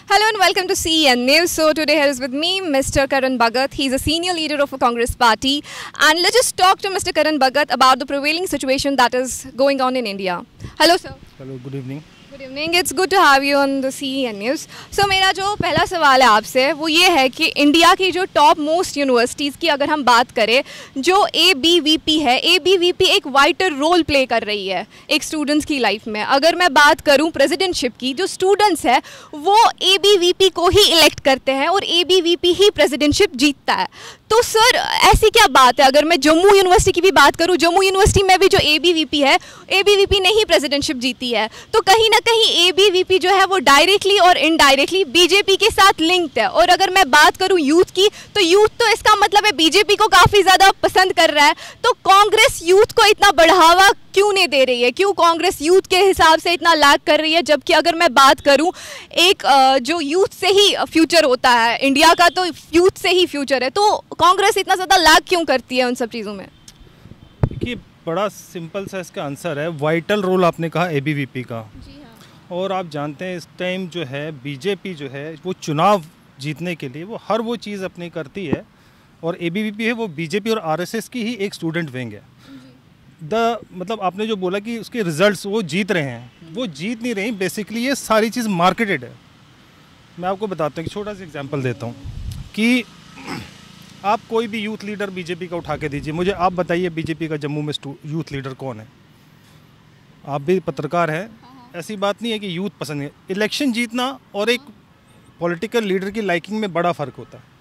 Hello and welcome to CN News. So today here is with me Mr. Karan Bhagat. He's a senior leader of a Congress party. And let's just talk to Mr. Karan Bhagat about the prevailing situation that is going on in India. Hello sir. Hello, good evening. Good evening, it's good to have you on the CN news. So मेरा जो पहला सवाल है आपसे वो ये है कि इंडिया की जो टॉप मोस्ट यूनिवर्सिटीज़ की अगर हम बात करें, जो ABVP है, ABVP एक वाइटल रोल प्ले कर रही है एक स्टूडेंट्स की लाइफ में. अगर मैं बात करूं प्रेसिडेंटशिप की, जो स्टूडेंट्स है वो ABVP को ही इलेक्ट करते हैं और ABVP ही प्रेसिडेंटशिप जीतता है. तो सर ऐसी क्या बात है? अगर मैं जम्मू यूनिवर्सिटी की भी बात करूं, जम्मू यूनिवर्सिटी में भी जो ABVP है, ABVP ने ही प्रेसिडेंटशिप जीती है. तो कहीं ना कहीं ABVP जो है वो डायरेक्टली और इनडायरेक्टली बीजेपी के साथ लिंक्ड है. और अगर मैं बात करूं यूथ की, तो यूथ तो इसका मतलब है बीजेपी को काफ़ी ज़्यादा पसंद कर रहा है. तो कांग्रेस यूथ को इतना बढ़ावा क्यों नहीं दे रही है? क्यों कांग्रेस यूथ के हिसाब से इतना लैग कर रही है? जबकि अगर मैं बात करूं, एक जो यूथ से ही फ्यूचर होता है इंडिया का, तो यूथ से ही फ्यूचर है. तो कांग्रेस इतना ज़्यादा लैग क्यों करती है उन सब चीज़ों में? देखिए, बड़ा सिंपल सा इसका आंसर है. वाइटल रोल आपने कहा ABVP का. जी हाँ. और आप जानते हैं इस टाइम जो है बीजेपी जो है वो चुनाव जीतने के लिए वो हर वो चीज़ अपनी करती है. और ABVP है वो बीजेपी और RSS की ही एक स्टूडेंट विंग है. मतलब आपने जो बोला कि उसके रिजल्ट्स वो जीत रहे हैं, वो जीत नहीं रही. बेसिकली ये सारी चीज़ मार्केटेड है. मैं आपको बताता हूँ कि छोटा सा एग्जांपल देता हूँ कि आप कोई भी यूथ लीडर बीजेपी का उठा के दीजिए, मुझे आप बताइए बीजेपी का जम्मू में यूथ लीडर कौन है? आप भी पत्रकार हैं. ऐसी बात नहीं है कि यूथ पसंद है. इलेक्शन जीतना और एक पॉलिटिकल लीडर की लाइकिंग में बड़ा फ़र्क होता है.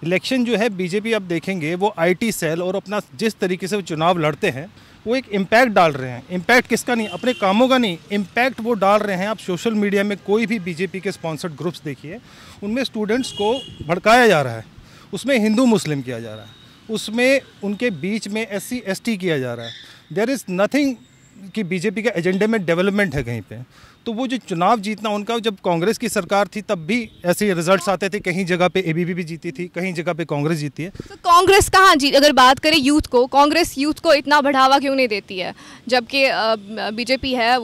इलेक्शन जो है बीजेपी आप देखेंगे वो IT सेल और अपना जिस तरीके से वो चुनाव लड़ते हैं वो एक इम्पैक्ट डाल रहे हैं. इम्पैक्ट किसका नहीं, अपने कामों का नहीं, इम्पैक्ट वो डाल रहे हैं. आप सोशल मीडिया में कोई भी बीजेपी के स्पॉन्सर्ड ग्रुप्स देखिए, उनमें स्टूडेंट्स को भड़काया जा रहा है, उसमें हिंदू मुस्लिम किया जा रहा है, उसमें उनके बीच में SC ST किया जा रहा है. देयर इज़ नथिंग कि बीजेपी के एजेंडे में डेवलपमेंट है कहीं पे. तो वो जो चुनाव जीतना उनका, जब कांग्रेस की सरकार थी तब भी ऐसे रिजल्ट्स आते थे. कहीं जगह पे ABVP जीती थी, कहीं जगह पे कांग्रेस जीती है. तो कांग्रेस कहाँ जी, अगर बात करें यूथ को, कांग्रेस यूथ को इतना बढ़ावा क्यों नहीं देती है? जबकि बीजेपी है,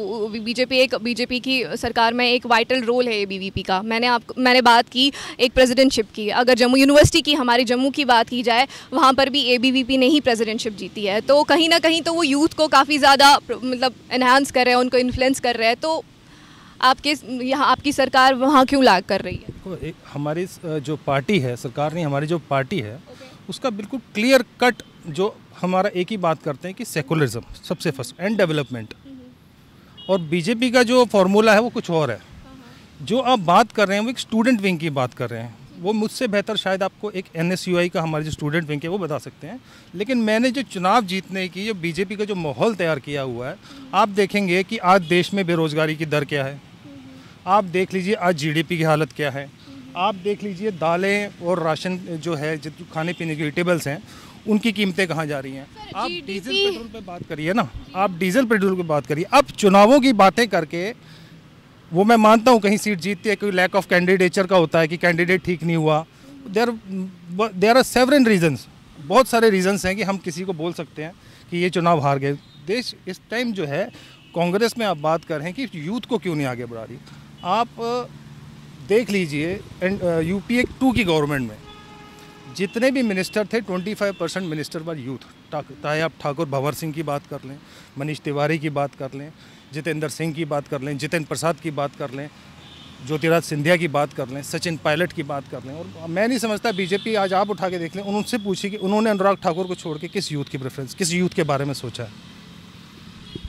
बीजेपी की सरकार में एक वाइटल रोल है ABVP का. मैंने बात की एक प्रेसिडेंटशिप की. अगर जम्मू यूनिवर्सिटी की, हमारी जम्मू की बात की जाए, वहाँ पर भी ABVP ने ही प्रेसिडेंटशिप जीती है. तो कहीं ना कहीं तो वो यूथ को काफ़ी ज़्यादा मतलब एनहांस कर रहे हैं, उनको इन्फ्लुएंस कर रहे हैं. तो आपकी सरकार वहाँ क्यों लैग कर रही है? हमारी जो पार्टी है, सरकार नहीं, हमारी जो पार्टी है उसका बिल्कुल क्लियर कट जो हमारा एक ही बात करते हैं कि सेकुलरिज्म सबसे फर्स्ट एंड डेवलपमेंट. और बीजेपी का जो फॉर्मूला है वो कुछ और है. जो आप बात कर रहे हैं वो एक स्टूडेंट विंग की बात कर रहे हैं. वो मुझसे बेहतर शायद आपको एक NSUI का हमारे जो स्टूडेंट विंग है वो बता सकते हैं. लेकिन मैंने जो चुनाव जीतने की, जो बीजेपी का जो माहौल तैयार किया हुआ है, आप देखेंगे कि आज देश में बेरोज़गारी की दर क्या है. आप देख लीजिए आज GDP की हालत क्या है. आप देख लीजिए दालें और राशन जो है, जो खाने पीने की वेजिटेबल्स हैं, उनकी कीमतें कहाँ जा रही हैं. आप डीजल पेट्रोल पे बात करिए ना, आप डीजल पेट्रोल पे बात करिए. अब चुनावों की बातें करके, वो मैं मानता हूँ कहीं सीट जीतती है, कोई लैक ऑफ कैंडिडेचर का होता है कि कैंडिडेट ठीक नहीं हुआ. देयर आर सेवरल रीजंस, बहुत सारे रीजंस हैं कि हम किसी को बोल सकते हैं कि ये चुनाव हार गए. देश इस टाइम जो है कांग्रेस में आप बात कर रहे हैं कि यूथ को क्यों नहीं आगे बढ़ा रही. आप देख लीजिए UPA 2 की गवर्नमेंट में जितने भी मिनिस्टर थे 25% मिनिस्टर वर यूथ. चाहे आप ठाकुर भंवर सिंह की बात कर लें, मनीष तिवारी की बात कर लें, जितेंद्र सिंह की बात कर लें, जितेंद्र प्रसाद की बात कर लें, ज्योतिराज सिंधिया की बात कर लें, सचिन पायलट की बात कर लें. और मैं नहीं समझता बीजेपी, आज आप उठा के देख लें, उनसे पूछिए कि उन्होंने अनुराग ठाकुर को छोड़ के किस यूथ की प्रेफरेंस, किस यूथ के बारे में सोचा है.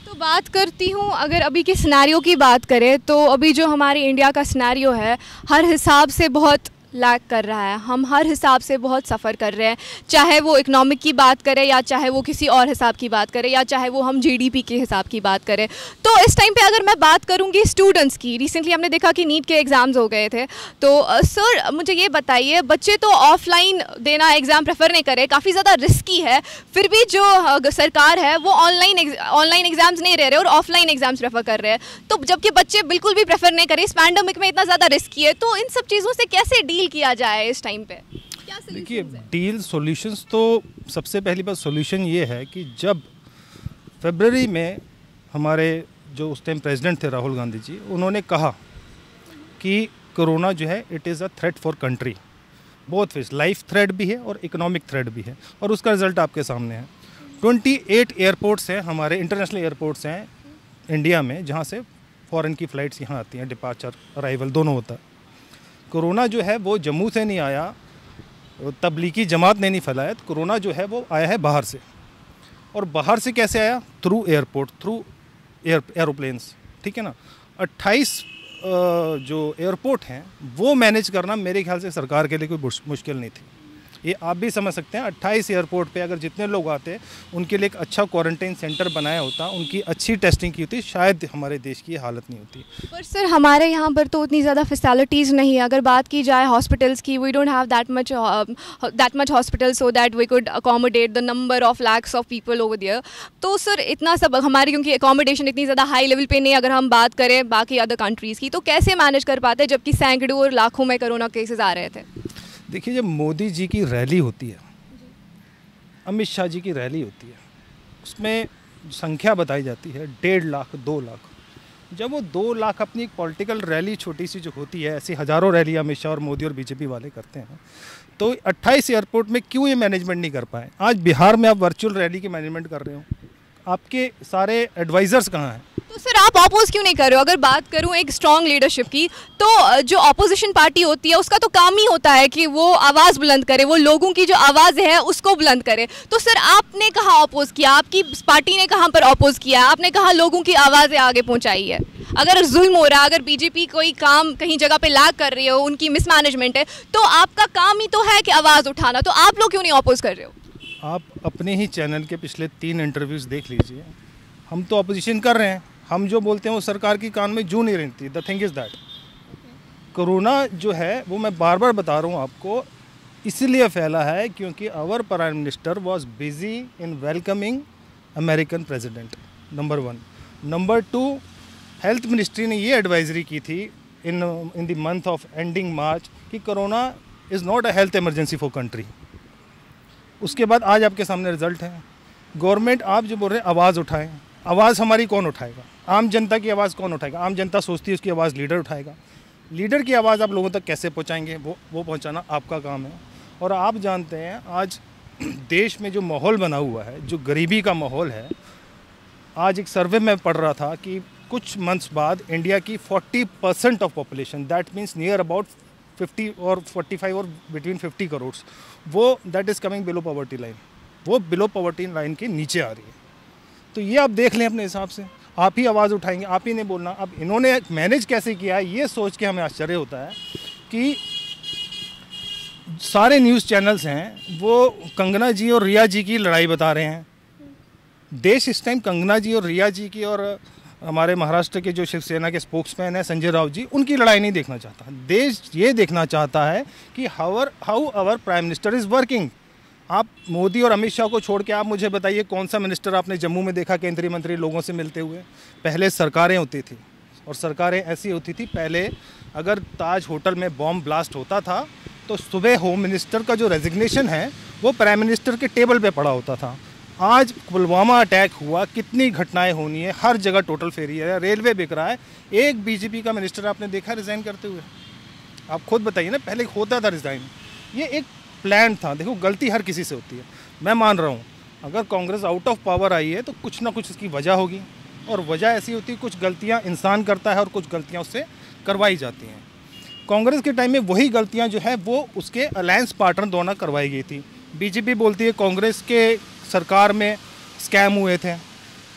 तो बात करती हूँ, अगर अभी के सिनेरियो की बात करें तो अभी जो हमारे इंडिया का सिनेरियो है हर हिसाब से बहुत लैग कर रहा है. हम हर हिसाब से बहुत सफ़र कर रहे हैं, चाहे वो इकोनॉमिक की बात करें या चाहे वो किसी और हिसाब की बात करें या चाहे वो हम GDP के हिसाब की बात करें. तो इस टाइम पे अगर मैं बात करूँगी स्टूडेंट्स की, रिसेंटली हमने देखा कि नीट के एग्ज़ाम्स हो गए थे. तो सर मुझे ये बताइए, बच्चे तो ऑफलाइन देना एग्ज़ाम प्रेफर नहीं करें, काफ़ी ज़्यादा रिस्की है, फिर भी जो सरकार है वो ऑनलाइन एग्ज़ाम्स नहीं ले रहे और ऑफलाइन एग्ज़ाम्स प्रेफर कर रहे हैं. तो जबकि बच्चे बिल्कुल भी प्रेफर नहीं करें, इस पैंडेमिक में इतना ज़्यादा रिस्की है. तो इन सब चीज़ों से कैसे डील किया जाए इस टाइम पे? देखिए, डील सॉल्यूशंस तो सबसे पहली बात सॉल्यूशन ये है कि जब फरवरी में हमारे जो उस टाइम प्रेसिडेंट थे राहुल गांधी जी, उन्होंने कहा कि कोरोना जो है it is a threat for country, both face, life threat भी है और इकोनॉमिक थ्रेट भी है, और उसका रिजल्ट आपके सामने है। 28 एयरपोर्ट्स हैं हमारे, इंटरनेशनल एयरपोर्ट्स हैं इंडिया में, जहाँ से फॉरेन की फ़्लाइट्स यहाँ आती हैं, डिपार्चर अराइवल दोनों होता है। कोरोना जो है वो जम्मू से नहीं आया, तबलीगी जमात ने नहीं फैलाया, तो कोरोना जो है वो आया है बाहर से। और बाहर से कैसे आया? थ्रू एयरपोर्ट, थ्रू एरोप्लेन्स, ठीक है ना। 28 जो एयरपोर्ट हैं वो मैनेज करना मेरे ख्याल से सरकार के लिए कोई मुश्किल नहीं थी। ये आप भी समझ सकते हैं, 28 एयरपोर्ट पे अगर जितने लोग आते उनके लिए एक अच्छा क्वारंटाइन सेंटर बनाया होता, उनकी अच्छी टेस्टिंग की होती, शायद हमारे देश की हालत नहीं होती। पर सर हमारे यहाँ पर तो उतनी ज़्यादा फैसिलिटीज़ नहीं है। अगर बात की जाए हॉस्पिटल्स की, we don't have that much hospital so that we could accommodate the number of lakhs of people over there. तो सर इतना सब हमारी, क्योंकि अकोमोडेशन इतनी ज़्यादा हाई लेवल पे नहीं, अगर हम बात करें बाकी अदर कंट्रीज़ की, तो कैसे मैनेज कर पाते जबकि सैकड़ों और लाखों में कोरोना केसेस आ रहे थे? देखिए, जब मोदी जी की रैली होती है, अमित शाह जी की रैली होती है, उसमें संख्या बताई जाती है 1.5 लाख 2 लाख। जब वो 2 लाख अपनी एक पॉलिटिकल रैली छोटी सी जो होती है, ऐसी हज़ारों रैली अमित शाह और मोदी और बीजेपी वाले करते हैं, तो 28 एयरपोर्ट में क्यों ये मैनेजमेंट नहीं कर पाए? आज बिहार में आप वर्चुअल रैली की मैनेजमेंट कर रहे हो, आपके सारे एडवाइज़र्स कहाँ हैं? तो सर आप अपोज क्यों नहीं कर रहे हो? अगर बात करूं एक स्ट्रॉन्ग लीडरशिप की, तो जो अपोजिशन पार्टी होती है उसका तो काम ही होता है कि वो आवाज़ बुलंद करे, वो लोगों की जो आवाज़ है उसको बुलंद करे। तो सर आपने कहाँ अपोज किया? आपकी पार्टी ने कहाँ पर अपोज किया? आपने कहाँ लोगों की आवाज़ें आगे पहुँचाई है? अगर जुल्म हो रहा है, अगर बीजेपी कोई काम कहीं जगह पे लैग कर रही हो, उनकी मिसमैनेजमेंट है, तो आपका काम ही तो है कि आवाज़ उठाना, तो आप लोग क्यों नहीं अपोज कर रहे हो? आप अपने ही चैनल के पिछले 3 इंटरव्यूज़ देख लीजिए। हम तो अपोजिशन कर रहे हैं, हम जो बोलते हैं वो सरकार की कान में जू नहीं रहती। The thing is that corona जो है वो मैं बार बार बता रहा हूँ आपको, इसलिए फैला है क्योंकि our prime minister was busy in welcoming American president, number 1। Number 2, health ministry ने ये एडवाइजरी की थी in the month of ending March कि corona is not a health emergency for country. उसके बाद आज आपके सामने रिजल्ट है। गवर्नमेंट, आप जो बोल रहे हैं आवाज़ उठाएं, आवाज़ हमारी कौन उठाएगा? आम जनता की आवाज़ कौन उठाएगा? आम जनता सोचती है उसकी आवाज़ लीडर उठाएगा। लीडर की आवाज़ आप लोगों तक कैसे पहुंचाएंगे? वो पहुंचाना आपका काम है। और आप जानते हैं आज देश में जो माहौल बना हुआ है, जो गरीबी का माहौल है, आज एक सर्वे में पढ़ रहा था कि कुछ मंथ्स बाद इंडिया की 40% of population, that means near about 50 और 45 और बिटवीन 50 करोड़, वो that is coming below poverty line, वो बिलो पॉवर्टी लाइन के नीचे आ रही है। तो ये आप देख लें अपने हिसाब से, आप ही आवाज़ उठाएंगे, आप ही ने बोलना। अब इन्होंने मैनेज कैसे किया है ये सोच के हमें आश्चर्य होता है कि सारे न्यूज़ चैनल्स हैं वो कंगना जी और रिया जी की लड़ाई बता रहे हैं। देश इस टाइम कंगना जी और रिया जी की और हमारे महाराष्ट्र के जो शिवसेना के स्पोक्समैन हैं संजय राउत जी, उनकी लड़ाई नहीं देखना चाहता। देश ये देखना चाहता है कि how our prime minister is working. आप मोदी और अमित शाह को छोड़ के आप मुझे बताइए कौन सा मिनिस्टर आपने जम्मू में देखा केंद्रीय मंत्री लोगों से मिलते हुए? पहले सरकारें होती थी, और सरकारें ऐसी होती थी, पहले अगर ताज होटल में बॉम्ब ब्लास्ट होता था तो सुबह होम मिनिस्टर का जो रेजिग्नेशन है वो प्राइम मिनिस्टर के टेबल पे पड़ा होता था। आज पुलवामा अटैक हुआ, कितनी घटनाएं होनी है, हर जगह टोटल फेलियर है, रेलवे बिक रहा है, एक बीजेपी का मिनिस्टर आपने देखा रिज़ाइन करते हुए? आप खुद बताइए ना, पहले होता था रिज़ाइन, ये एक प्लान था। देखो, गलती हर किसी से होती है, मैं मान रहा हूँ। अगर कांग्रेस आउट ऑफ पावर आई है तो कुछ ना कुछ इसकी वजह होगी, और वजह ऐसी होती है कुछ गलतियाँ इंसान करता है और कुछ गलतियाँ उससे करवाई जाती हैं। कांग्रेस के टाइम में वही गलतियाँ जो है वो उसके अलायंस पार्टनर द्वारा करवाई गई थी। बीजेपी बोलती है कांग्रेस के सरकार में स्कैम हुए थे।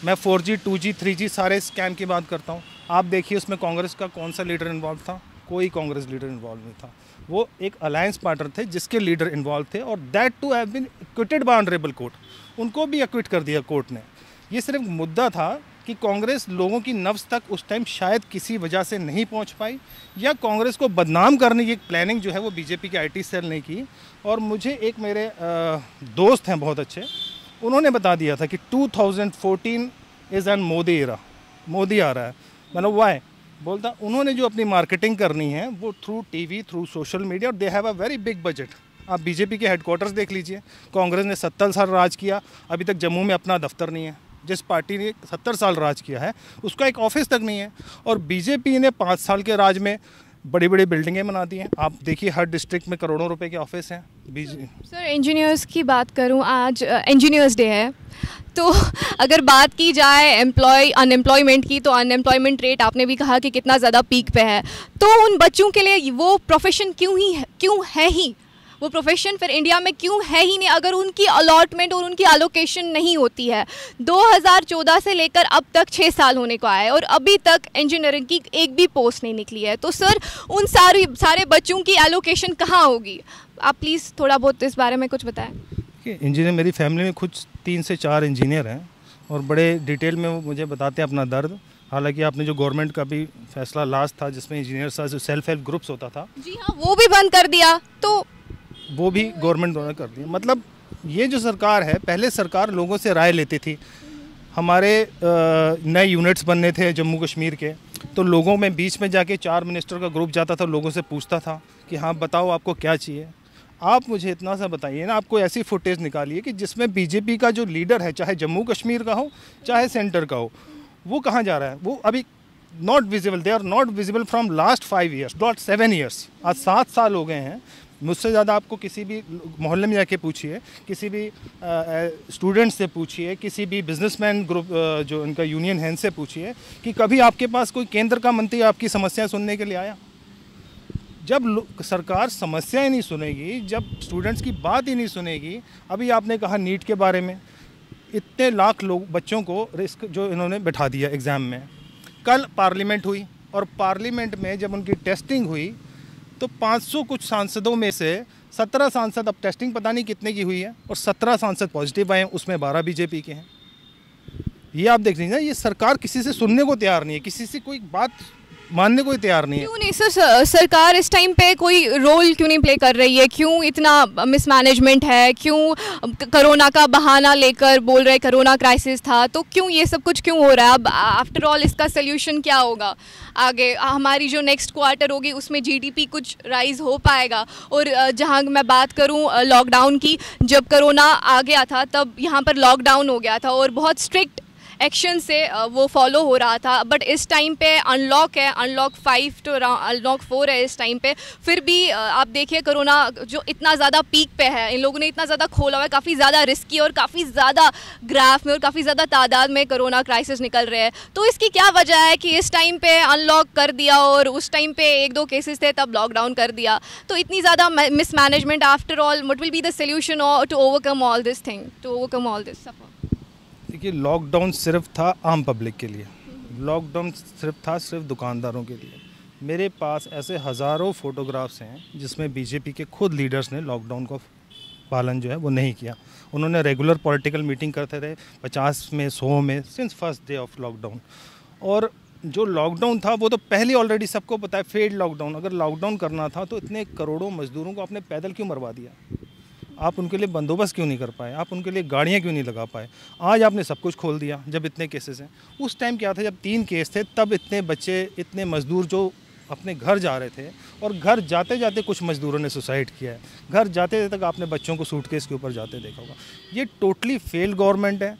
मैं 4G 2G 3G सारे स्कैम की बात करता हूँ। आप देखिए उसमें कांग्रेस का कौन सा लीडर इन्वॉल्व था? कोई कांग्रेस लीडर इन्वॉल्व नहीं था। वो एक अलायंस पार्टनर थे जिसके लीडर इन्वॉल्व थे, और that too have been acquitted by honourable court. उनको भी एक्विट कर दिया कोर्ट ने। ये सिर्फ मुद्दा था कि कांग्रेस लोगों की नब्ज़ तक उस टाइम शायद किसी वजह से नहीं पहुंच पाई, या कांग्रेस को बदनाम करने की एक प्लानिंग जो है वो बीजेपी के IT सेल ने की। और मुझे एक मेरे दोस्त हैं बहुत अच्छे, उन्होंने बता दिया था कि 2014 is an Modi era, Modi आ रहा है। मतलब वाई बोलता, उन्होंने जो अपनी मार्केटिंग करनी है वो through TV, through social media, और they have a very big budget. आप बीजेपी के हेडक्वार्टर्स देख लीजिए, कांग्रेस ने 70 साल राज किया, अभी तक जम्मू में अपना दफ्तर नहीं है। जिस पार्टी ने 70 साल राज किया है उसका एक ऑफिस तक नहीं है। और बीजेपी ने 5 साल के राज में बड़ी बड़ी बिल्डिंगें बना दी हैं। आप देखिए हर डिस्ट्रिक्ट में करोड़ों रुपए के ऑफिस हैं। सर इंजीनियर्स की बात करूं, आज इंजीनियर्स डे है, तो अगर बात की जाए अनएम्प्लॉयमेंट की, तो अनएम्प्लॉयमेंट रेट आपने भी कहा कि कितना ज़्यादा पीक पे है। तो उन बच्चों के लिए वो प्रोफेशन क्यों है ही वो प्रोफेशन फिर इंडिया में क्यों है ही नहीं, अगर उनकी अलॉटमेंट और उनकी एलोकेशन नहीं होती है। 2014 से लेकर अब तक 6 साल होने को आया है और अभी तक इंजीनियरिंग की एक भी पोस्ट नहीं निकली है। तो सर उन सारे बच्चों की एलोकेशन कहाँ होगी? आप प्लीज़ थोड़ा बहुत इस बारे में कुछ बताएं। इंजीनियर, मेरी फैमिली में कुछ 3 से 4 इंजीनियर हैं और बड़े डिटेल में वो मुझे बताते हैं अपना दर्द। हालांकि आपने जो गवर्नमेंट का भी फैसला लास्ट था जिसमें इंजीनियर्स का जो सेल्फ हेल्प ग्रुप्स होता था, जी हाँ, वो भी बंद कर दिया, तो वो भी गवर्नमेंट द्वारा कर दिया। मतलब ये जो सरकार है, पहले सरकार लोगों से राय लेती थी। हमारे नए यूनिट्स बनने थे जम्मू कश्मीर के, तो लोगों में बीच में जाके 4 मिनिस्टर का ग्रुप जाता था, लोगों से पूछता था कि हाँ बताओ आपको क्या चाहिए। आप मुझे इतना सा बताइए ना, आपको ऐसी फुटेज निकालिए कि जिसमें बीजेपी का जो लीडर है, चाहे जम्मू कश्मीर का हो चाहे सेंटर का हो, वो कहाँ जा रहा है। वो अभी not visible, they are not visible from last 5 years, not 7 years. आज 7 साल हो गए हैं। मुझसे ज़्यादा आपको किसी भी मोहल्ले में जाके पूछिए, किसी भी स्टूडेंट से पूछिए, किसी भी बिजनेसमैन ग्रुप जो इनका यूनियन है इनसे पूछिए कि कभी आपके पास कोई केंद्र का मंत्री आपकी समस्या सुनने के लिए आया। जब सरकार समस्याएं नहीं सुनेगी, जब स्टूडेंट्स की बात ही नहीं सुनेगी। अभी आपने कहा नीट के बारे में, इतने लाख लोग बच्चों को रिस्क जो इन्होंने बैठा दिया एग्ज़ाम में। कल पार्लियामेंट हुई और पार्लियामेंट में जब उनकी टेस्टिंग हुई तो 500 कुछ सांसदों में से 17 सांसद, अब टेस्टिंग पता नहीं कितने की हुई है, और 17 सांसद पॉजिटिव आए हैं, उसमें 12 बीजेपी के हैं। ये आप देख लीजिए, ये सरकार किसी से सुनने को तैयार नहीं है, किसी से कोई बात मानने को तैयार नहीं है। क्यों नहीं सर, सरकार इस टाइम पे कोई रोल क्यों नहीं प्ले कर रही है? क्यों इतना मिसमैनेजमेंट है? क्यों कोरोना का बहाना लेकर बोल रहे कोरोना क्राइसिस था, तो क्यों ये सब कुछ क्यों हो रहा है? अब आफ्टर ऑल इसका सोल्यूशन क्या होगा? आगे हमारी जो नेक्स्ट क्वार्टर होगी उसमें जीडीपी कुछ राइज हो पाएगा? और जहाँ मैं बात करूँ लॉकडाउन की, जब कोरोना आ गया था तब यहाँ पर लॉकडाउन हो गया था और बहुत स्ट्रिक्ट एक्शन से वो फॉलो हो रहा था। बट इस टाइम पे अनलॉक है, अनलॉक 5 to अनलॉक 4 है इस टाइम पे। फिर भी आप देखिए कोरोना जो इतना ज़्यादा पीक पे है, इन लोगों ने इतना ज़्यादा खोला हुआ है, काफ़ी ज़्यादा रिस्की और काफ़ी ज़्यादा ग्राफ में और काफ़ी ज़्यादा तादाद में कोरोना क्राइसिस निकल रहे हैं। तो इसकी क्या वजह है कि इस टाइम पे अनलॉक कर दिया और उस टाइम पे 1-2 केसेस थे तब लॉकडाउन कर दिया? तो इतनी ज़्यादा mismanagement, after all what will be the solution to overcome all this thing, to overcome all this suffer? देखिए, लॉकडाउन सिर्फ था आम पब्लिक के लिए, लॉकडाउन सिर्फ दुकानदारों के लिए। मेरे पास ऐसे हज़ारों फोटोग्राफ्स हैं जिसमें बीजेपी के खुद लीडर्स ने लॉकडाउन का पालन जो है वो नहीं किया। उन्होंने रेगुलर पॉलिटिकल मीटिंग करते रहे 50 में 100 में since first day of lockdown. और जो लॉकडाउन था वो तो पहले ऑलरेडी सबको पता है, फेड लॉकडाउन। अगर लॉकडाउन करना था तो इतने करोड़ों मजदूरों को आपने पैदल क्यों मरवा दिया? आप उनके लिए बंदोबस्त क्यों नहीं कर पाए? आप उनके लिए गाड़ियाँ क्यों नहीं लगा पाए? आज आपने सब कुछ खोल दिया जब इतने केसेस हैं। उस टाइम क्या था, जब 3 केस थे तब इतने बच्चे, इतने मज़दूर जो अपने घर जा रहे थे, और घर जाते जाते कुछ मज़दूरों ने सुसाइड किया है। घर जाते तक आपने बच्चों को सूटकेस के ऊपर जाते देखा होगा। ये टोटली फेल गवर्नमेंट है।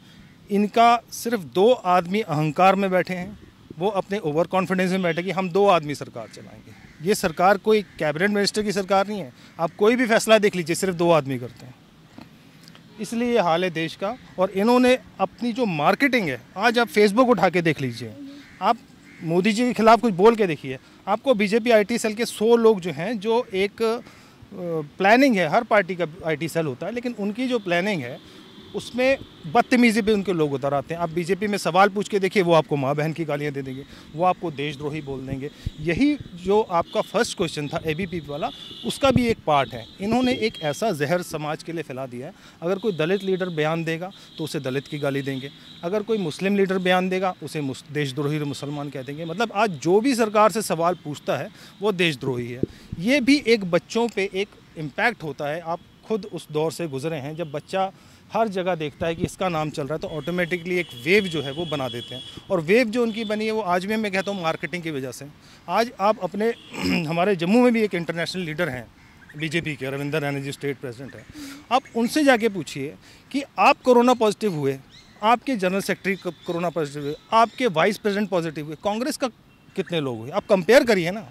इनका सिर्फ 2 आदमी अहंकार में बैठे हैं, वो अपने ओवर कॉन्फिडेंस में बैठे कि हम 2 आदमी सरकार चलाएंगे। ये सरकार कोई कैबिनेट मिनिस्टर की सरकार नहीं है। आप कोई भी फैसला देख लीजिए, सिर्फ 2 आदमी करते हैं। इसलिए ये हाल है देश का। और इन्होंने अपनी जो मार्केटिंग है, आज आप फेसबुक उठा के देख लीजिए, आप मोदी जी के खिलाफ कुछ बोल के देखिए, आपको बीजेपी आईटी सेल के 100 लोग जो हैं, जो एक प्लानिंग है, हर पार्टी का आईटी सेल होता है, लेकिन उनकी जो प्लानिंग है उसमें बदतमीज़ी पे उनके लोग उतर आते हैं। आप बीजेपी में सवाल पूछ के देखिए, वो आपको माँ बहन की गालियाँ दे देंगे, वो आपको देशद्रोही बोल देंगे। यही जो आपका फर्स्ट क्वेश्चन था एबीपी वाला, उसका भी एक पार्ट है। इन्होंने एक ऐसा जहर समाज के लिए फैला दिया है। अगर कोई दलित लीडर बयान देगा तो उसे दलित की गाली देंगे, अगर कोई मुस्लिम लीडर बयान देगा उसे देशद्रोही मुसलमान कह देंगे। मतलब आज जो भी सरकार से सवाल पूछता है वो देशद्रोही है। ये भी एक बच्चों पर एक इम्पैक्ट होता है। आप खुद उस दौर से गुजरे हैं, जब बच्चा हर जगह देखता है कि इसका नाम चल रहा है तो ऑटोमेटिकली एक वेव जो है वो बना देते हैं। और वेव जो उनकी बनी है वो आज भी मैं कहता हूँ मार्केटिंग की वजह से। आज आप अपने हमारे जम्मू में भी एक इंटरनेशनल लीडर हैं बीजेपी के, रविंदर रैना जी स्टेट प्रेसिडेंट हैं। आप उनसे जाके पूछिए कि आप कोरोना पॉजिटिव हुए, आपके जनरल सेक्रेटरी कोरोना पॉजिटिव हुए, आपके वाइस प्रेसिडेंट पॉजिटिव हुए, कांग्रेस का कितने लोग हुए? आप कंपेयर करिए ना।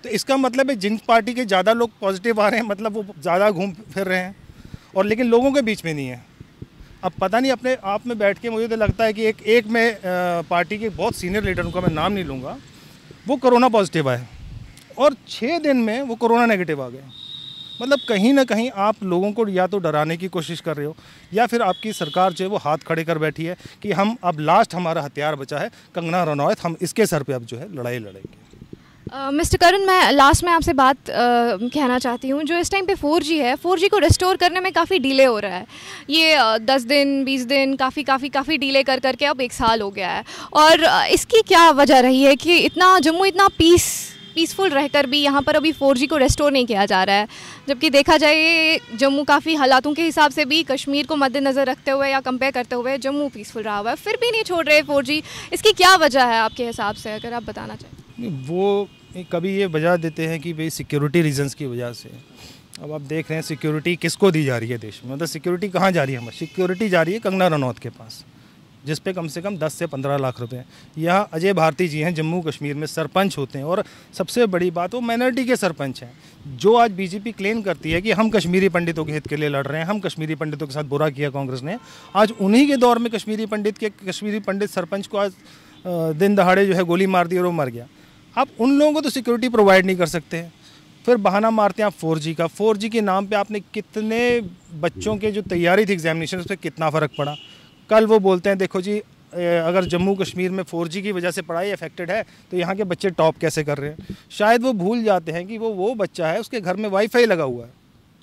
तो तो इसका मतलब है जिन पार्टी के ज़्यादा लोग पॉजिटिव आ रहे हैं मतलब वो ज़्यादा घूम फिर रहे हैं, और लेकिन लोगों के बीच में नहीं है। अब पता नहीं, अपने आप में बैठ के मुझे तो लगता है कि एक में पार्टी के बहुत सीनियर लीडर, उनका मैं नाम नहीं लूँगा, वो कोरोना पॉजिटिव आए और 6 दिन में वो कोरोना नेगेटिव आ गए। मतलब कहीं ना कहीं आप लोगों को या तो डराने की कोशिश कर रहे हो, या फिर आपकी सरकार जो है वो हाथ खड़े कर बैठी है कि हम अब लास्ट हमारा हथियार बचा है कंगना रनौत, हम इसके सर पे अब जो है लड़ाई लड़ेंगे। मिस्टर करण, मैं लास्ट में आपसे बात कहना चाहती हूँ, जो इस टाइम पे 4G है, 4G को रिस्टोर करने में काफ़ी डिले हो रहा है। ये 10 दिन 20 दिन काफ़ी डिले कर करके अब 1 साल हो गया है। और इसकी क्या वजह रही है कि इतना जम्मू इतना पीसफुल रहकर भी यहाँ पर अभी 4G को रेस्टोर नहीं किया जा रहा है, जबकि देखा जाए जम्मू काफ़ी हालातों के हिसाब से भी कश्मीर को मद्देनज़र रखते हुए या कंपेयर करते हुए जम्मू पीसफुल रहा हुआ है, फिर भी नहीं छोड़ रहे 4G। इसकी क्या वजह है आपके हिसाब से, अगर आप बताना चाहें? वो कभी ये वजह देते हैं कि भाई सिक्योरिटी रीजंस की वजह से। अब आप देख रहे हैं सिक्योरिटी किसको दी जा रही है देश में, मतलब सिक्योरिटी कहाँ जा रही है? हमारी सिक्योरिटी जा रही है कंगना रनौत के पास, जिस पे कम से कम 10 से 15 लाख रुपए। यहाँ अजय भारती जी हैं, जम्मू कश्मीर में सरपंच होते हैं, और सबसे बड़ी बात वो माइनॉरिटी के सरपंच हैं। जो आज बीजेपी क्लेम करती है कि हम कश्मीरी पंडितों के हित के लिए लड़ रहे हैं, हम कश्मीरी पंडितों के साथ बुरा किया कांग्रेस ने, आज उन्हीं के दौर में कश्मीरी पंडित सरपंच को आज दिन दहाड़े जो है गोली मार दी और वो मर गया। आप उन लोगों को तो सिक्योरिटी प्रोवाइड नहीं कर सकते हैं, फिर बहाना मारते हैं आप 4G का। 4G के नाम पे आपने कितने बच्चों के जो तैयारी थी एग्जामिनेशन, उस पर कितना फ़र्क पड़ा। कल वो बोलते हैं देखो जी, अगर जम्मू कश्मीर में 4G की वजह से पढ़ाई अफेक्टेड है तो यहाँ के बच्चे टॉप कैसे कर रहे हैं। शायद वो भूल जाते हैं कि वो बच्चा है, उसके घर में वाईफाई लगा हुआ है,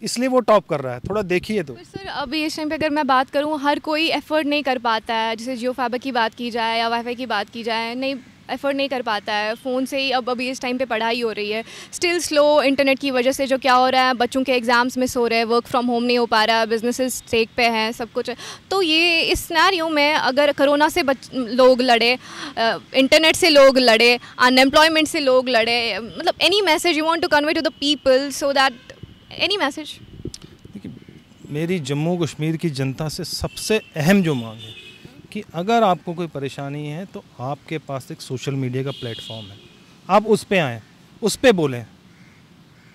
इसलिए वो टॉप कर रहा है। थोड़ा देखिए तो सर, अभी इस टाइम पे अगर मैं बात करूँ, हर कोई एफर्ट नहीं कर पाता है। जैसे जियो फाइबर की बात की जाए या वाईफाई की बात की जाए, नहीं एफर्ट नहीं कर पाता है। फ़ोन से ही अभी इस टाइम पे पढ़ाई हो रही है, स्टिल स्लो इंटरनेट की वजह से। जो क्या हो रहा है, बच्चों के एग्ज़ाम्स मिस हो रहे हैं, वर्क फ्रॉम होम नहीं हो पा रहा है, बिजनेसेस स्टेक पे हैं, सब कुछ है। तो ये इस सिनेरियो में अगर कोरोना से लोग लड़े, इंटरनेट से लोग लड़े, अनएम्प्लॉयमेंट से लोग लड़े, मतलब any message you want to convey to the people, so that any message? मेरी जम्मू कश्मीर की जनता से सबसे अहम जो मांग है कि अगर आपको कोई परेशानी है तो आपके पास एक सोशल मीडिया का प्लेटफॉर्म है, आप उस पे आएँ, उस पे बोलें।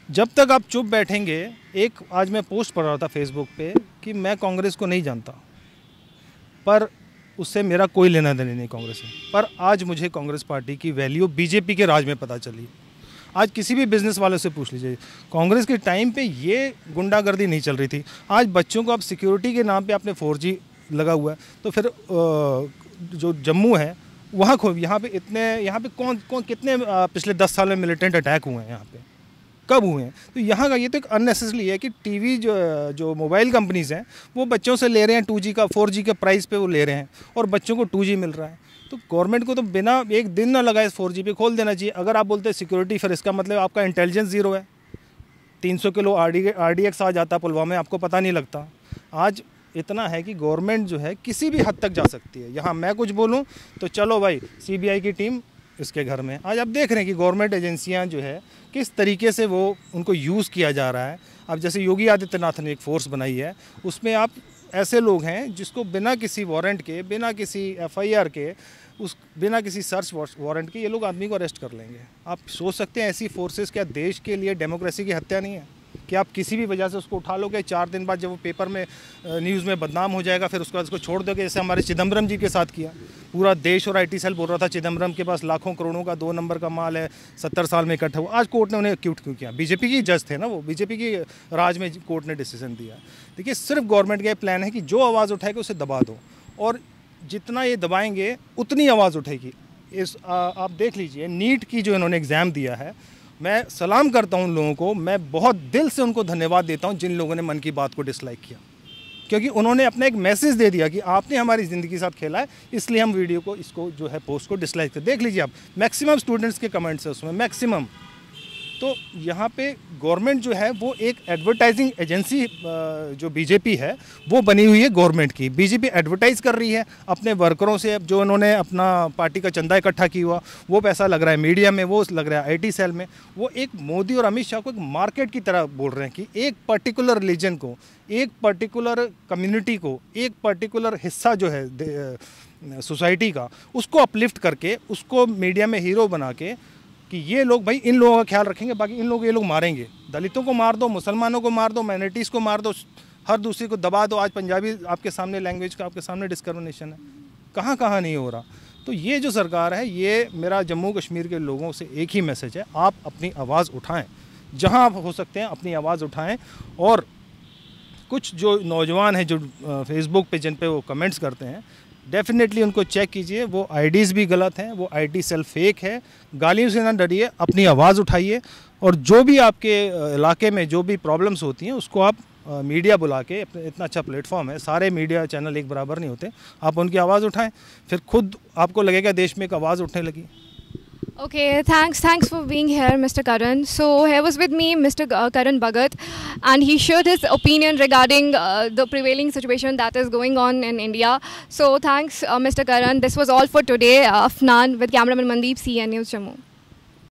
जब तक आप चुप बैठेंगे, एक आज मैं पोस्ट पढ़ रहा था फेसबुक पे कि मैं कांग्रेस को नहीं जानता, पर उससे मेरा कोई लेना देना नहीं कांग्रेस से, पर आज मुझे कांग्रेस पार्टी की वैल्यू बीजेपी के राज में पता चली। आज किसी भी बिज़नेस वाले से पूछ लीजिए, कांग्रेस के टाइम पे ये गुंडागर्दी नहीं चल रही थी। आज बच्चों को आप सिक्योरिटी के नाम पे आपने 4G लगा हुआ है, तो फिर जो जम्मू है वहाँ यहाँ पे कौन कितने पिछले 10 साल में मिलिटेंट अटैक हुए हैं, यहाँ पे कब हुए हैं? तो यहाँ का ये तो एक अननेसेसरी है कि टीवी जो मोबाइल कंपनीज़ हैं वो बच्चों से ले रहे हैं 2G का 4G के प्राइस पे वो ले रहे हैं, और बच्चों को 2G मिल रहा है। तो गवर्नमेंट को तो बिना एक दिन ना लगाए 4G पे खोल देना चाहिए। अगर आप बोलते हैं सिक्योरिटी, फिर इसका मतलब आपका इंटेलिजेंस ज़ीरो है। 300 किलो RDX आ जाता पुलवामा में, आपको पता नहीं लगता। आज इतना है कि गवर्नमेंट जो है किसी भी हद तक जा सकती है। यहाँ मैं कुछ बोलूँ तो चलो भाई CBI की टीम इसके घर में। आज आप देख रहे हैं कि गवर्नमेंट एजेंसियाँ जो है किस तरीके से वो उनको यूज़ किया जा रहा है। अब जैसे योगी आदित्यनाथ ने एक फ़ोर्स बनाई है, उसमें आप ऐसे लोग हैं जिसको बिना किसी वारंट के, बिना किसी FIR के, बिना किसी सर्च वारंट के ये लोग आदमी को अरेस्ट कर लेंगे। आप सोच सकते हैं ऐसी फोर्सेस क्या देश के लिए डेमोक्रेसी की हत्या नहीं है कि आप किसी भी वजह से उसको उठा लोगे, 4 दिन बाद जब वो पेपर में न्यूज़ में बदनाम हो जाएगा फिर उसके बाद उसको छोड़ दोगे, जैसे हमारे चिदम्बरम जी के साथ किया। पूरा देश और IT सेल बोल रहा था चिदम्बरम के पास लाखों करोड़ों का 2 नंबर का माल है, 70 साल में इकट्ठा हुआ। आज कोर्ट ने उन्हें एक्यूट क्यों किया? बीजेपी की जज थे ना वो, बीजेपी की राज में कोर्ट ने डिसीजन दिया। देखिए, सिर्फ गवर्नमेंट का ये प्लान है कि जो आवाज़ उठाएगा उसे दबा दो, और जितना ये दबाएंगे उतनी आवाज़ उठेगी। आप देख लीजिए, नीट की जो इन्होंने एग्ज़ाम दिया है, मैं सलाम करता हूं उन लोगों को, मैं बहुत दिल से उनको धन्यवाद देता हूं जिन लोगों ने मन की बात को डिसलाइक किया, क्योंकि उन्होंने अपना एक मैसेज दे दिया कि आपने हमारी ज़िंदगी के साथ खेला है, इसलिए हम वीडियो को इसको जो है पोस्ट को डिसलाइक कर। देख लीजिए आप, मैक्सिमम स्टूडेंट्स के कमेंट्स है उसमें, मैक्सिमम। तो यहाँ पे गवर्नमेंट जो है वो एक एडवर्टाइजिंग एजेंसी जो बीजेपी है वो बनी हुई है गवर्नमेंट की। बीजेपी एडवर्टाइज़ कर रही है अपने वर्करों से, जो उन्होंने अपना पार्टी का चंदा इकट्ठा किया हुआ वो पैसा लग रहा है मीडिया में, वो लग रहा है IT सेल में। वो एक मोदी और अमित शाह को एक मार्केट की तरह बोल रहे हैं कि एक पर्टिकुलर रिलीजन को, एक पर्टिकुलर कम्युनिटी को, एक पर्टिकुलर हिस्सा जो है सोसाइटी का, उसको अपलिफ्ट करके, उसको मीडिया में हीरो बना के कि ये लोग भाई इन लोगों का ख्याल रखेंगे, बाकी इन लोग ये लोग मारेंगे, दलितों को मार दो, मुसलमानों को मार दो, माइनॉरिटीज़ को मार दो, हर दूसरे को दबा दो। आज पंजाबी आपके सामने लैंग्वेज का आपके सामने डिस्क्रिमिनेशन है, कहाँ कहाँ नहीं हो रहा। तो ये जो सरकार है, ये मेरा जम्मू कश्मीर के लोगों से एक ही मैसेज है, आप अपनी आवाज़ उठाएं, जहां आप हो सकते हैं अपनी आवाज़ उठाएं। और कुछ जो नौजवान हैं जो फेसबुक पे जिन पे वो कमेंट्स करते हैं, डेफिनेटली उनको चेक कीजिए, वो आईडीज़ भी गलत हैं, वो आईडी सेल फेक है। गालियों से ना डरिए, अपनी आवाज़ उठाइए, और जो भी आपके इलाके में जो भी प्रॉब्लम्स होती हैं उसको आप मीडिया बुला के, इतना अच्छा प्लेटफॉर्म है, सारे मीडिया चैनल एक बराबर नहीं होते, आप उनकी आवाज़ उठाएं, फिर खुद आपको लगेगा देश में एक आवाज़ उठने लगी। Okay, thanks for being here, Mr. Karan. So here was with me Mr. Karan Bhagat, and he shared his opinion regarding the prevailing situation that is going on in India. So thanks, Mr. Karan. This was all for today. Afnan with cameraman Mandeep, CN News Jammu.